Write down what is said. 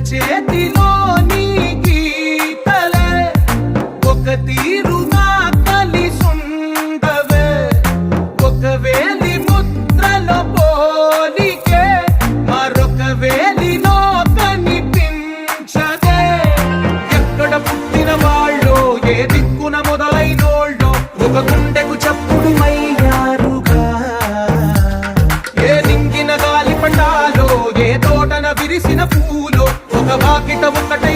చేతిలోని గీతలే ఒక తీరుగా కలిసుండవే ఒక వేలి ముద్రలో పోలికే మరొక వేలిలో కనిపించదే ఎక్కడ పుట్టిన వాళ్ళో ఏ దిక్కున మొదలైనోళ్ళో ఒక గుండెకు చప్పుడు అయ్యారుగా ఏ నింగిన గాలి పండాలో ఏ తోటన విరిసిన పూలో ఒక వాకిట ఒకటై